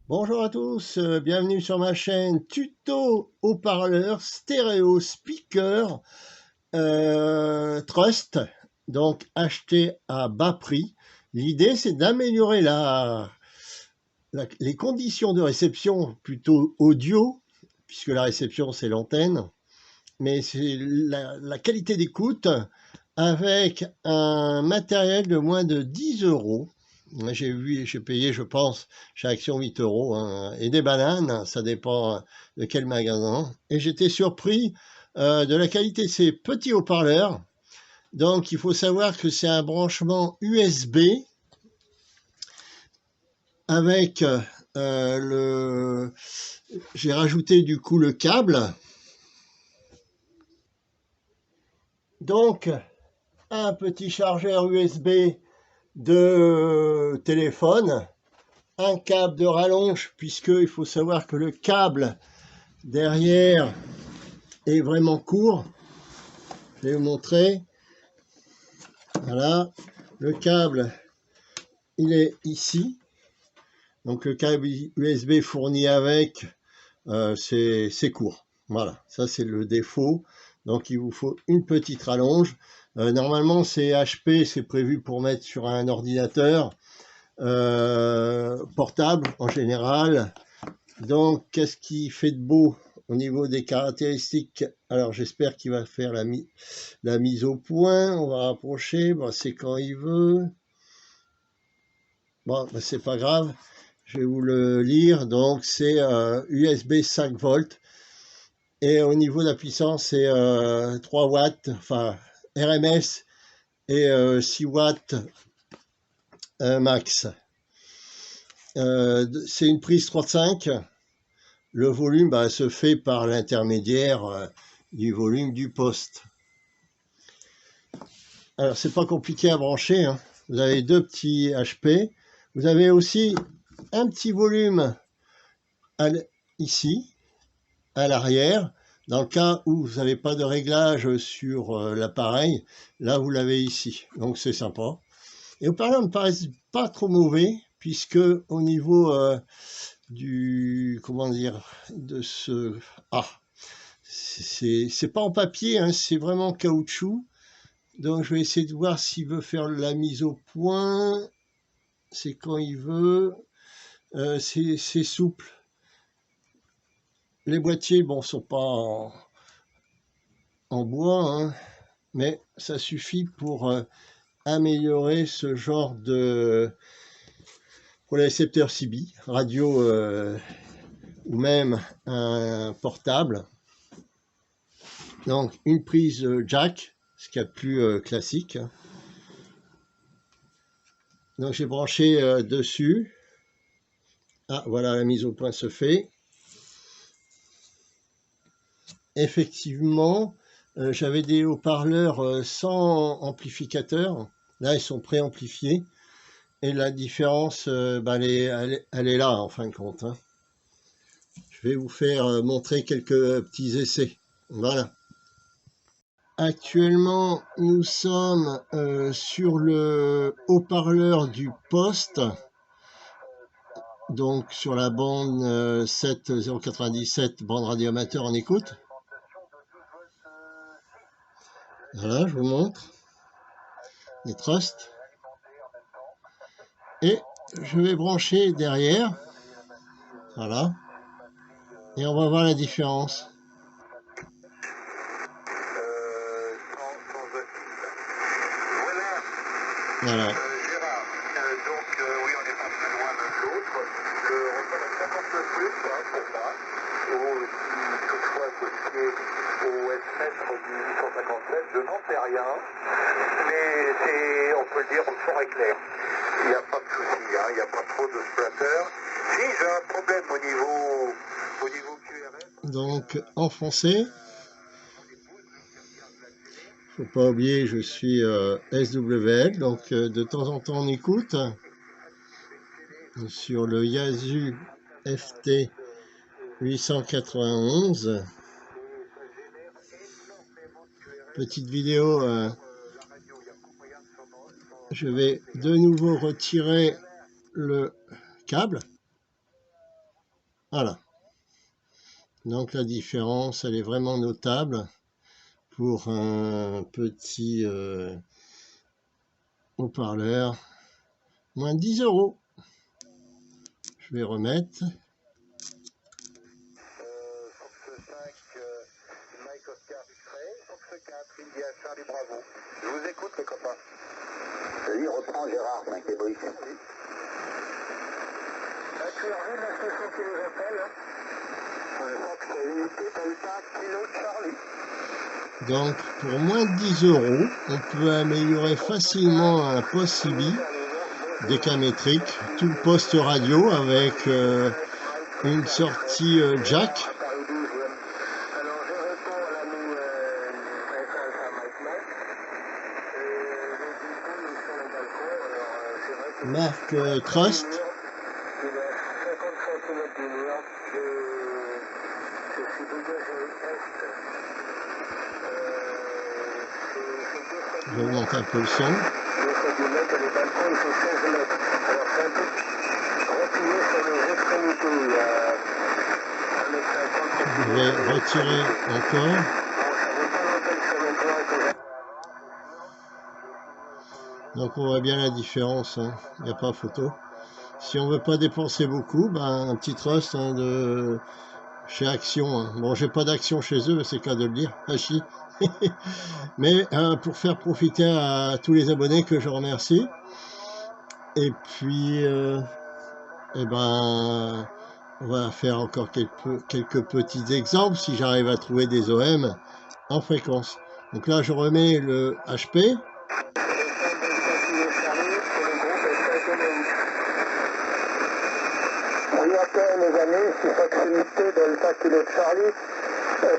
Bonjour à tous, bienvenue sur ma chaîne tuto haut-parleur stéréo speaker Trust, donc acheté à bas prix. L'idée c'est d'améliorer les conditions de réception plutôt audio, puisque la réception c'est l'antenne, mais c'est la qualité d'écoute avec un matériel de moins de 10 euros. J'ai payé, je pense, chez Action 8 euros, hein, et des bananes, ça dépend de quel magasin. Et j'étais surpris de la qualité de ces petits haut-parleurs. Donc, il faut savoir que c'est un branchement USB avec j'ai rajouté du coup le câble. Donc, un petit chargeur USB de téléphone, un câble de rallonge, puisqu'il faut savoir que le câble derrière est vraiment court. Je vais vous montrer. Voilà, le câble, il est ici. Donc le câble USB fourni avec, c'est court. Voilà, ça c'est le défaut. Donc il vous faut une petite rallonge. Normalement c'est HP, c'est prévu pour mettre sur un ordinateur portable en général. Donc qu'est-ce qui fait de beau au niveau des caractéristiques? Alors j'espère qu'il va faire la mise au point. On va rapprocher, bon, c'est quand il veut. Bon, ben, c'est pas grave, je vais vous le lire. Donc c'est USB 5 volts. Et au niveau de la puissance, c'est 3 watts, enfin RMS, et 6 watts max. C'est une prise 35. Le volume se fait par l'intermédiaire du volume du poste. Alors c'est pas compliqué à brancher, hein. Vous avez deux petits HP. Vous avez aussi un petit volume ici, à l'arrière. Dans le cas où vous n'avez pas de réglage sur l'appareil, là vous l'avez ici. Donc c'est sympa. Et au parlant ne me paraissent pas trop mauvais, puisque au niveau comment dire, de ce... Ah, c'est pas en papier, hein, c'est vraiment en caoutchouc. Donc je vais essayer de voir s'il veut faire la mise au point. C'est quand il veut. C'est souple. Les boîtiers, bon, sont pas en bois, hein, mais ça suffit pour améliorer ce genre de... Pour les récepteurs CB, radio ou même un portable. Donc une prise jack, ce qu'il y a de plus classique. Donc j'ai branché dessus. Ah, voilà, la mise au point se fait. Effectivement, j'avais des haut-parleurs sans amplificateur. Là, ils sont préamplifiés. Et la différence, elle est là, en fin de compte, hein. Je vais vous faire montrer quelques petits essais. Voilà. Actuellement, nous sommes sur le haut-parleur du poste. Donc sur la bande 7097, bande radio amateur en écoute. Voilà, je vous montre les trusts. Et je vais brancher derrière. Voilà. Et on va voir la différence. Voilà. Gérard, donc oui, on n'est pas plus loin l'un de l'autre. On reconnaît 59 plus pour moi, ou si toutefois associé au S-Mètre du 857, je n'en sais rien, mais on peut le dire, le son est clair. Il n'y a pas de souci, hein, il n'y a pas trop de splatter. Si j'ai un problème au niveau QRS. Donc enfoncé. Faut pas oublier, je suis SWL, donc de temps en temps on écoute sur le Yaesu FT 891. Petite vidéo, je vais de nouveau retirer le câble. Voilà. Donc la différence, elle est vraiment notable pour un petit haut-parleur. Moins 10 €. Je vais remettre. Fox 5, Mike Oscar X-Ray. Fox 4, India Charlie Bravo. Je vous écoute, les copains. Vas-y, reprends Gérard, 5 et Brice. QRV, la station qui nous appelle. Fox unité Delta Kilo Charlie. Donc pour moins de 10 €, on peut améliorer facilement un poste CB décamétrique, tout le poste radio avec une sortie jack. Alors je réponds à l'ami Mike Mike. Nous sur le balcon. Alors c'est vrai que Marque Trust. il est à 50 cm du mur. Je suis dégagé est. J'augmente un peu le son. 2 fois 10 mètres et le balcon il fait 16 mètres. Alors c'est un peu replié sur les extrémités. Il y a 1,50 m. Je vais retirer encore. Bon, ça vaut pas la peine sur le toit que Donc on voit bien la différence, hein. Il n'y a pas photo. Si on veut pas dépenser beaucoup, ben, un petit trust hein, de chez Action. Hein. Bon, j'ai pas d'Action chez eux, c'est qu'à de le dire. Hachi. Mais pour faire profiter à tous les abonnés que je remercie. Et puis, eh ben, on va faire encore quelques petits exemples si j'arrive à trouver des OM en fréquence. Donc là, je remets le HP. oui, après mes amis, 6 unité Delta Kilo Charlie,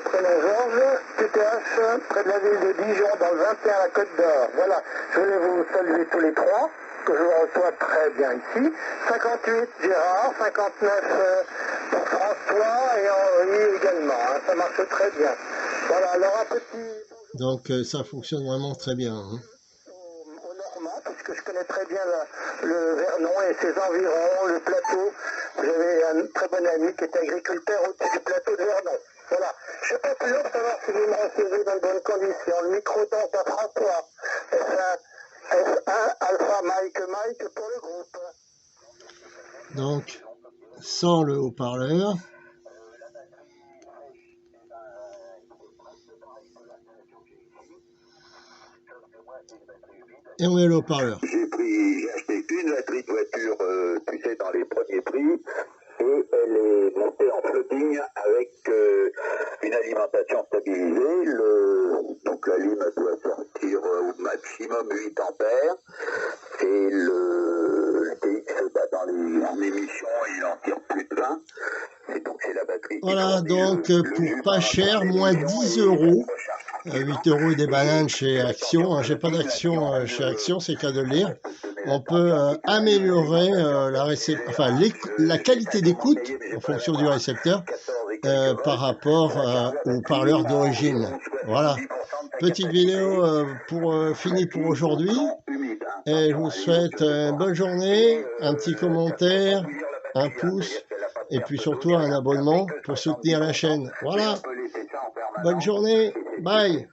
prénom Georges, TTH, près de la ville de Dijon, dans le 21 à la Côte d'Or. Voilà, je voulais vous saluer tous les trois, que je reçois très bien ici. 58 Gérard, 59 pour François et Henri également, hein, ça marche très bien. Voilà, alors un petit... Donc ça fonctionne vraiment très bien. Hein. Au Normand, puisque je connais très bien le Vernon et ses environs, le plateau. J'avais un très bon ami qui était agriculteur au-dessus du plateau de Vernon. Voilà. Je ne sais pas toujours savoir si vous me recevez dans de bonnes conditions. Le micro donc à François. F1 Alpha Mike Mike pour le groupe. Donc, sans le haut-parleur. Et on met le haut-parleur. J'ai acheté une batterie de voiture, tu sais, dans les premiers prix, et elle est montée en floating avec une alimentation stabilisée. Donc la lime doit sortir au maximum 8 ampères, et le TX en émission, il en tire plus de 20. Et donc c'est la batterie. Voilà, donc pour pas cher, moins 10 €. 8 € et des bananes chez Action. Hein, j'ai pas d'Action chez Action, c'est qu'à de le dire. On peut améliorer la qualité d'écoute en fonction du récepteur par rapport au parleur d'origine. Voilà. Petite vidéo finie pour aujourd'hui. Et je vous souhaite une bonne journée, un petit commentaire, un pouce et puis surtout un abonnement pour soutenir la chaîne. Voilà. Bonne journée. Bye.